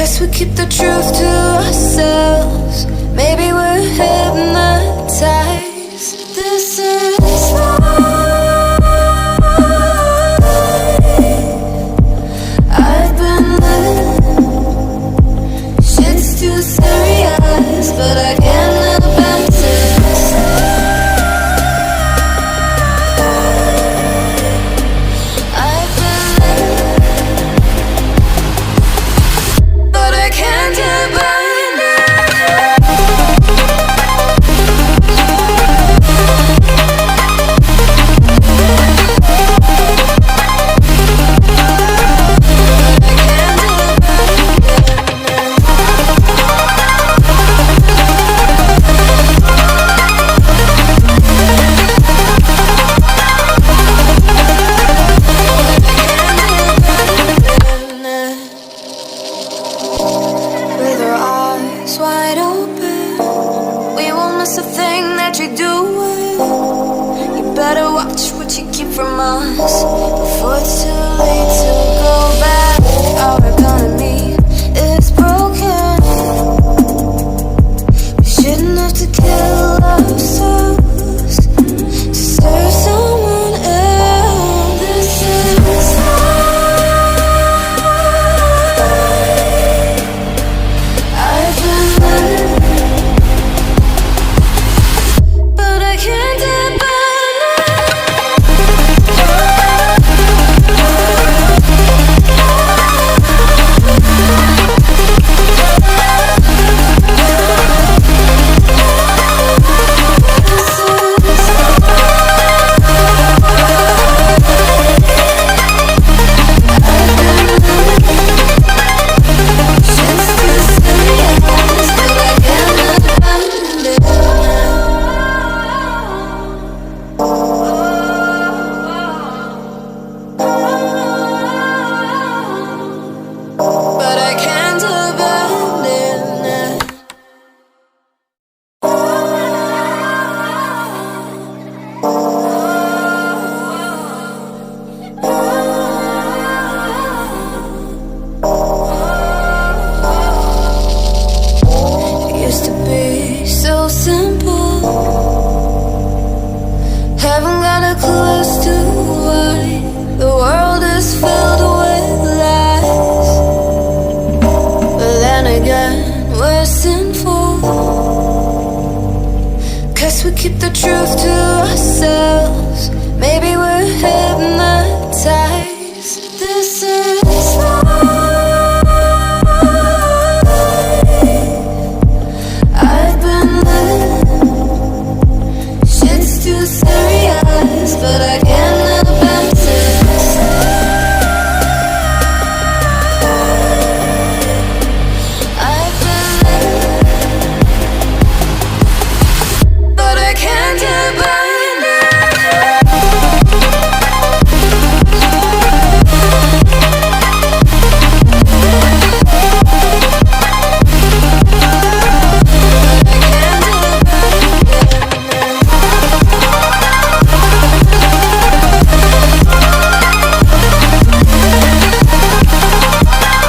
Guess we keep the truth to ourselves. Maybe we're hypnotized. This is life. I've been living. Shit's too serious, but I can't help but to I've been living, but I can't get by. With our eyes wide open, we won't miss a thing that you're doing. You better watch what you keep from us before it's too late to go back. Our economy is broken. We shouldn't have to kill ourselves to serve someone else. This is I've been living, but I can't get by but I can't abandon it. It used to be so simple. Haven't got a clue as to why the world is filled with lies. But then again, we're sinful. Guess we keep the truth to ourselves.